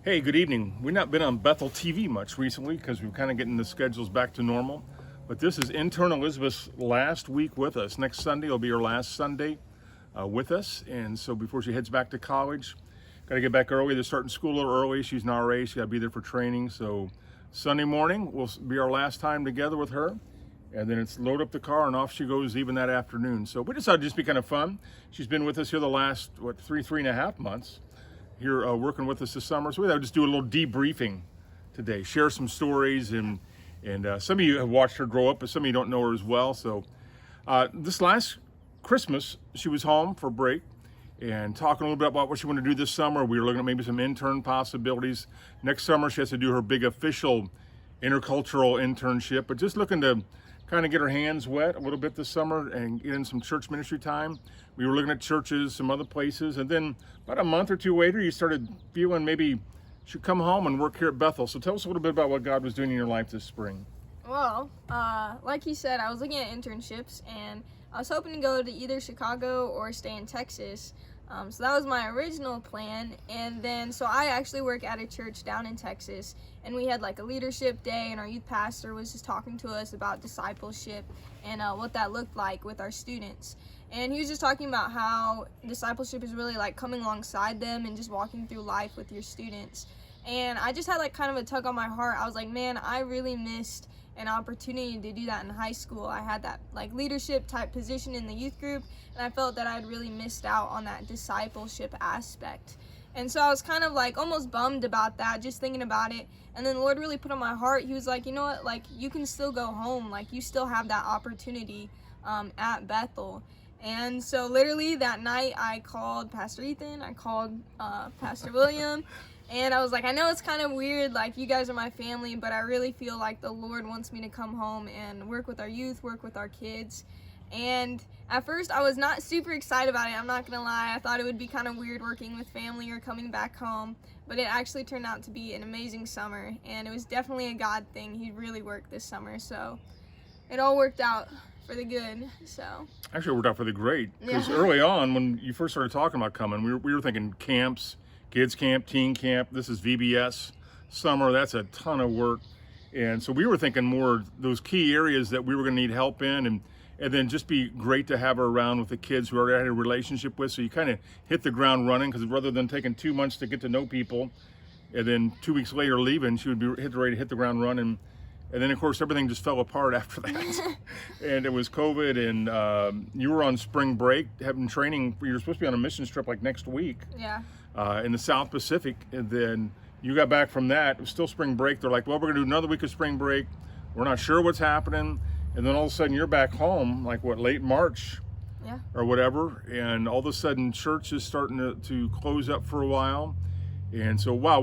Hey, good evening. We've not been on Bethel TV much recently because we're kind of getting the schedules back to normal. But this is Intern Elizabeth's last week with us. Next Sunday will be her last Sunday with us. And so before she heads back to college, got to get back early. They're starting school a little early. She's an RA. She's got to be there for training. So Sunday morning will be our last time together with her. And then it's load up the car and off she goes even that afternoon. So we decided to just be kind of fun. She's been with us here the last, three and a half months. Here working with us this summer. So we thought we'd just do a little debriefing today, share some stories, and some of you have watched her grow up, but some of you don't know her as well. So this last Christmas, she was home for break and talking a little bit about what she wanted to do this summer. We were looking at maybe some intern possibilities. Next summer, she has to do her big official intercultural internship, but just looking to kind of get her hands wet a little bit this summer and get in some church ministry time. We were looking at churches, some other places, and then about a month or two later, you started feeling maybe you should come home and work here at Bethel. So tell us a little bit about what God was doing in your life this spring. Well, like he said, I was looking at internships, and I was hoping to go to either Chicago or stay in Texas. So that was my original plan, and then so I actually work at a church down in Texas, and we had like a leadership day, and our youth pastor was just talking to us about discipleship and what that looked like with our students. And he was just talking about how discipleship is really like coming alongside them and just walking through life with your students. And I just had like kind of a tug on my heart. I was like, man, I really missed an opportunity to do that in high school. I had that like leadership type position in the youth group, and I felt that I'd really missed out on that discipleship aspect. And so I was kind of like almost bummed about that, just thinking about it. And then the Lord really put on my heart, he was like, you know what, like you can still go home, like you still have that opportunity at Bethel. And so literally that night I called Pastor Ethan, I called Pastor William, and I was like, I know it's kind of weird, like you guys are my family, but I really feel like the Lord wants me to come home and work with our youth, work with our kids. And at first I was not super excited about it, I'm not gonna lie. I thought it would be kind of weird working with family or coming back home, but it actually turned out to be an amazing summer, and it was definitely a God thing. He really worked this summer, so it all worked out for the good. So Actually, it worked out for the great, because early on when you first started talking about coming, we were thinking camps, kids camp, teen camp. This is VBS summer. That's a ton of work. And so we were thinking more those key areas that we were going to need help in, and then just be great to have her around with the kids who already had a relationship with. So you kind of hit the ground running, because rather than taking 2 months to get to know people and then 2 weeks later leaving, she would be ready to hit the ground running. And then, of course, everything just fell apart after that. And it was COVID, and you were on spring break having training. You were supposed to be on a missions trip like next week in the South Pacific. And then you got back from that. It was still spring break. They're like, well, we're going to do another week of spring break. We're not sure what's happening. And then all of a sudden you're back home, like late March or whatever. And all of a sudden church is starting to close up for a while. And so, wow,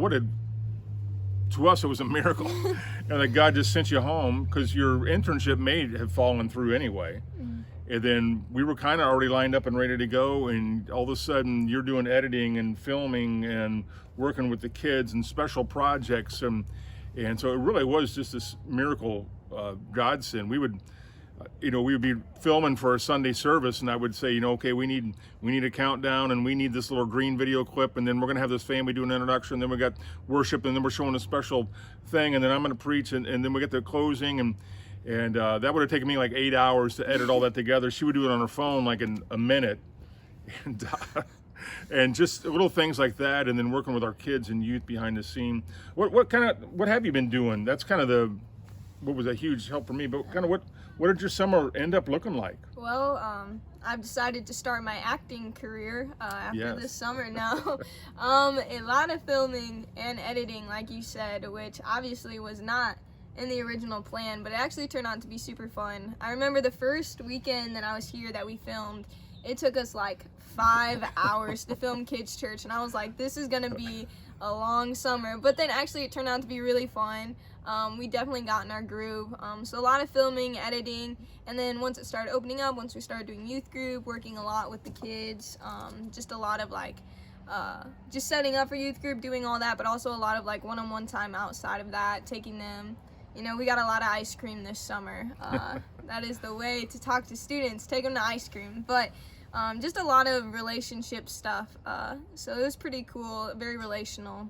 to us, it was a miracle. And that God just sent you home, because your internship may have fallen through anyway. And then we were kind of already lined up and ready to go, and all of a sudden you're doing editing and filming and working with the kids and special projects, and so it really was just this miracle godsend. We would be filming for a Sunday service, and I would say, okay, we need a countdown, and we need this little green video clip, and then we're gonna have this family do an introduction, then we got worship, and then we're showing a special thing, and then I'm gonna preach, and then we get the closing, and that would have taken me like 8 hours to edit all that together. She would do it on her phone like in a minute, and just little things like that, and then working with our kids and youth behind the scene. What have you been doing? That's kind of what was a huge help for me, but kind of what did your summer end up looking like? Well, I've decided to start my acting career after this summer now. A lot of filming and editing, like you said, which obviously was not in the original plan, but it actually turned out to be super fun. I remember the first weekend that I was here that we filmed, it took us like 5 hours to film Kids Church, and I was like, this is gonna be a long summer, but then actually it turned out to be really fun. We definitely got in our groove. So a lot of filming, editing, and then once it started opening up, once we started doing youth group, working a lot with the kids, just a lot of like just setting up for youth group, doing all that, but also a lot of like one-on-one time outside of that, taking them. We got a lot of ice cream this summer. That is the way to talk to students, take them to ice cream. But just a lot of relationship stuff. So it was pretty cool, very relational.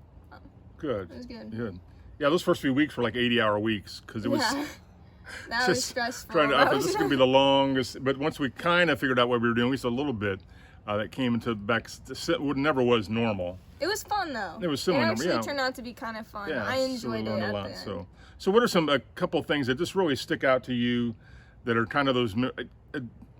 good. It was good. Good. Yeah, those first few weeks were like 80-hour weeks because it was That was stressful. trying to. I thought this was going to be the longest, but once we kind of figured out what we were doing, at least a little bit, that came into back. Never was normal. It was fun though. It was similar. It actually turned out to be kind of fun. I enjoyed it a at lot. the end. So what are a couple things that just really stick out to you, that are kind of those,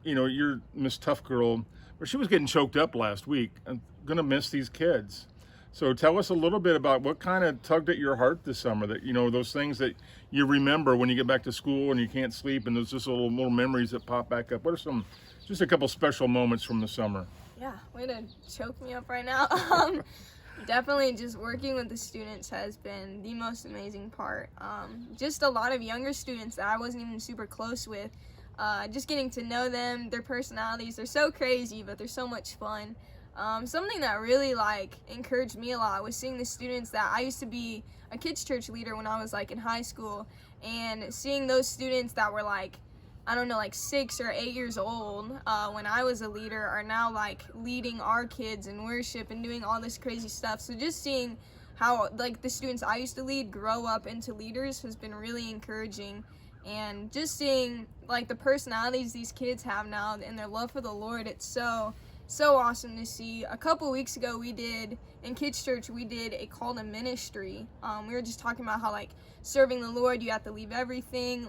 you're Miss Tough Girl, but she was getting choked up last week. I'm gonna miss these kids. So tell us a little bit about what kind of tugged at your heart this summer, that, those things that you remember when you get back to school and you can't sleep, and there's just little memories that pop back up. What are just a couple special moments from the summer? Yeah, way to choke me up right now. Definitely just working with the students has been the most amazing part. Just a lot of younger students that I wasn't even super close with, just getting to know them, their personalities. They're so crazy, but they're so much fun. Something that really encouraged me a lot was seeing the students that I used to be a kids church leader when I was in high school, and seeing those students that were 6 or 8 years old when I was a leader are now leading our kids in worship and doing all this crazy stuff. So just seeing how the students I used to lead grow up into leaders has been really encouraging, and just seeing the personalities these kids have now and their love for the Lord, it's so awesome to see. A couple weeks ago in kids church we did a call to ministry. We were just talking about how serving the Lord, you have to leave everything.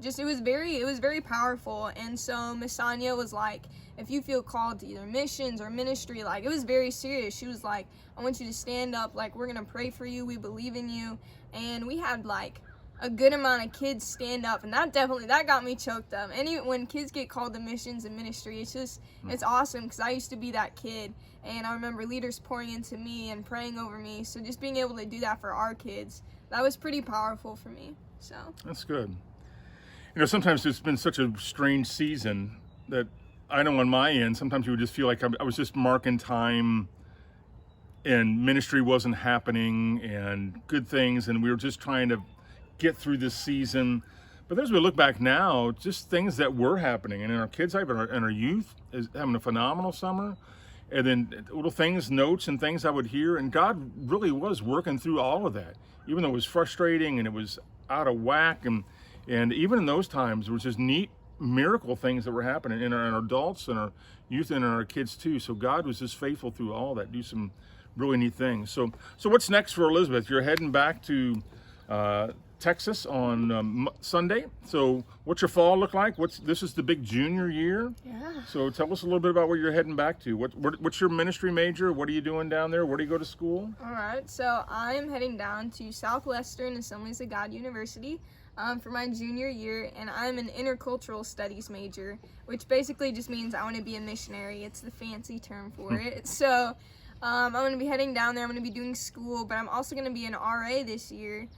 It was very powerful. And so Miss Sonia was like, if you feel called to either missions or ministry, it was very serious. She was like, I want you to stand up, we're gonna pray for you, we believe in you. And we had a good amount of kids stand up, and that got me choked up. When kids get called to missions and ministry, it's awesome, because I used to be that kid, and I remember leaders pouring into me and praying over me. So just being able to do that for our kids, that was pretty powerful for me. So that's good. Sometimes it's been such a strange season that I know on my end, sometimes you would just feel like I was just marking time and ministry wasn't happening and good things, and we were just trying to get through this season. But as we look back now, just things that were happening, and in our kids' life and our youth is having a phenomenal summer. And then little things, notes and things I would hear, and God really was working through all of that, even though it was frustrating and it was out of whack. And even in those times, there was just neat miracle things that were happening in our adults and our youth and our kids too. So God was just faithful through all that, do some really neat things. So what's next for Elizabeth? You're heading back to Texas on Sunday. So what's your fall look like? This is the big junior year. yeah. So tell us a little bit about where you're heading back to. What's your ministry major? What are you doing down there? Where do you go to school? All right, so I'm heading down to Southwestern Assemblies of God University for my junior year, and I'm an intercultural studies major, which basically just means I want to be a missionary. It's the fancy term for it. So I'm going to be heading down there. I'm going to be doing school, but I'm also going to be an RA this year.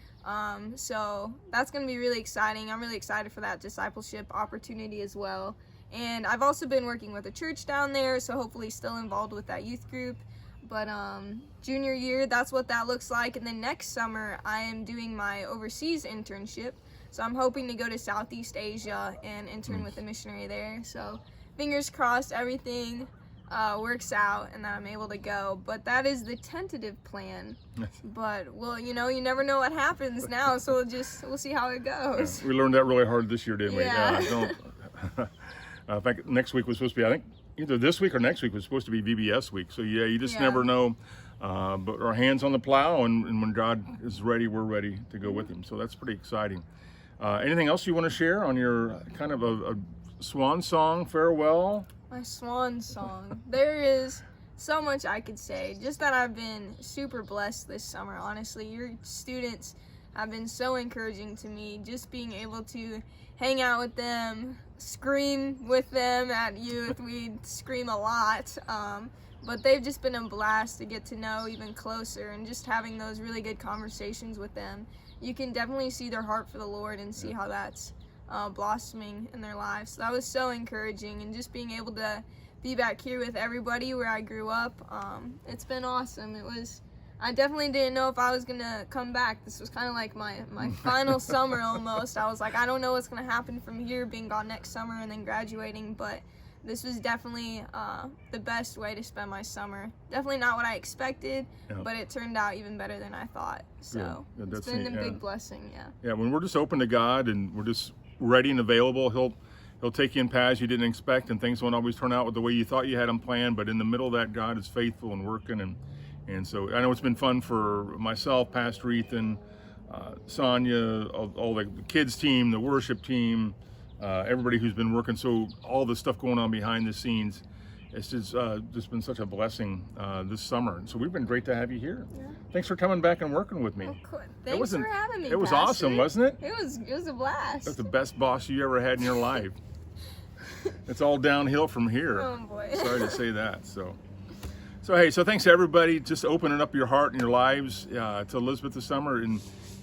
So that's going to be really exciting. I'm really excited for that discipleship opportunity as well. And I've also been working with a church down there, so hopefully still involved with that youth group. But junior year, that's what that looks like. And then next summer, I am doing my overseas internship. So I'm hoping to go to Southeast Asia and intern with a missionary there. So fingers crossed everything works out and that I'm able to go. But that is the tentative plan. But well, you never know what happens now, so we'll see how it goes. Yeah, we learned that really hard this year, didn't we? Yeah. In fact, next week was supposed to be, I think, either this week or next week was supposed to be VBS week. So yeah, you just never know. But our hands on the plow, and when God is ready, we're ready to go with Him. So that's pretty exciting. Anything else you want to share on your kind of a swan song farewell? My swan song. There is so much I could say. Just that I've been super blessed this summer, honestly. Your students have been so encouraging to me. Just being able to hang out with them, scream with them at youth. We scream a lot. But they've just been a blast to get to know even closer, and just having those really good conversations with them. You can definitely see their heart for the Lord and see how that's blossoming in their lives. So that was so encouraging, and just being able to be back here with everybody where I grew up, it's been awesome. I definitely didn't know if I was gonna come back. This was kind of like my final summer almost. I was like, I don't know what's gonna happen from here, being gone next summer and then graduating, but this was definitely the best way to spend my summer. Definitely not what I expected, but it turned out even better than I thought. So it's been a big blessing. Yeah, when we're just open to God and we're just ready and available, He'll take you in paths you didn't expect, and things won't always turn out with the way you thought you had them planned. But in the middle of that, God is faithful and working, and so I know it's been fun for myself, Pastor Ethan, Sonia, all the kids team, the worship team, everybody who's been working. So all the stuff going on behind the scenes, it's just been such a blessing this summer. And so we've been great to have you here. Yeah. Thanks for coming back and working with me. Of course. Thanks for having me. It was Pastor. awesome, wasn't it? It was a blast. That's the best boss you ever had in your life. It's all downhill from here. Oh boy. Sorry to say that. So hey, so thanks to everybody just opening up your heart and your lives to Elizabeth this summer,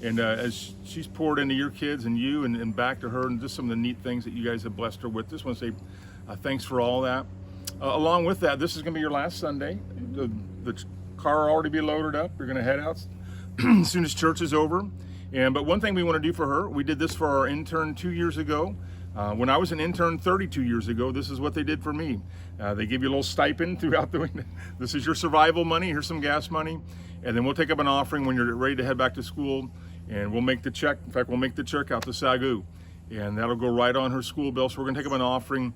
and as she's poured into your kids and you and back to her, and just some of the neat things that you guys have blessed her with. Just want to say thanks for all that. Along with that, this is going to be your last Sunday. The car will already be loaded up. You're going to head out as soon as church is over. But one thing we want to do for her, we did this for our intern 2 years ago. When I was an intern 32 years ago, this is what they did for me. They give you a little stipend throughout the week. This is your survival money. Here's some gas money. And then we'll take up an offering when you're ready to head back to school. And we'll make the check. In fact, we'll make the check out to Sagu. And that'll go right on her school bill. So we're going to take up an offering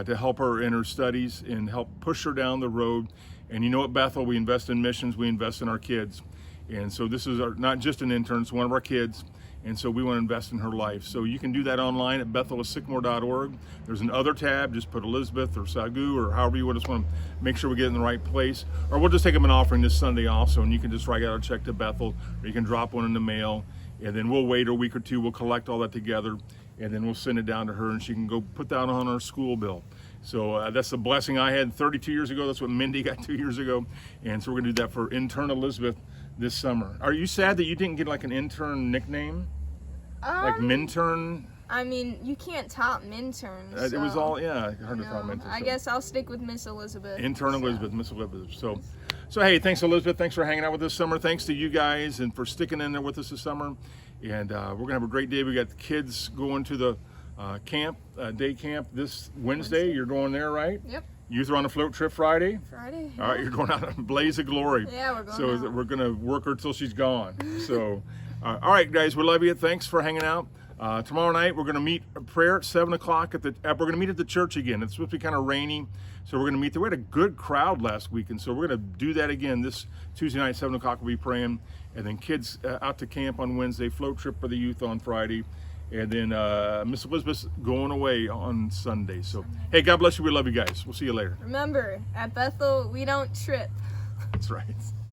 to help her in her studies and help push her down the road. And you know, at Bethel, we invest in missions. We invest in our kids. And so this is not just an intern, it's one of our kids. And so we want to invest in her life. So you can do that online at BethelSycamore.org. There's an other tab, just put Elizabeth or Sagu or however you just want to make sure we get in the right place. Or we'll just take them an offering this Sunday also, and you can just write out a check to Bethel, or you can drop one in the mail, and then we'll wait a week or two, we'll collect all that together, and then we'll send it down to her, and she can go put that on her school bill. So that's the blessing I had 32 years ago. That's what Mindy got 2 years ago. And so we're gonna do that for Intern Elizabeth this summer. Are you sad that you didn't get like an intern nickname? Like Minturn? I mean, you can't top Minturn. It was all, hard to top Minturn. I guess I'll stick with Miss Elizabeth. Intern Elizabeth, Miss Elizabeth. So hey, thanks Elizabeth. Thanks for hanging out with us this summer. Thanks to you guys and for sticking in there with us this summer. And we're gonna have a great day. We got the kids going to the day camp this Wednesday. You're going there, right? Yep. Youth are on a float trip Friday? Friday. All right, you're going out on Blaze of Glory. Yeah, we're going So we're going to work her till she's gone. So, all right, guys, we love you. Thanks for hanging out. Tomorrow night, we're going to meet prayer at 7 o'clock. We're going to meet at the church again. It's supposed to be kind of rainy, so we're going to meet there. We had a good crowd last week, and so we're going to do that again this Tuesday night, 7 o'clock. We'll be praying. And then kids out to camp on Wednesday, float trip for the youth on Friday. And then Miss Elizabeth's going away on Sunday. So, hey, God bless you. We love you guys. We'll see you later. Remember, at Bethel, we don't trip. That's right.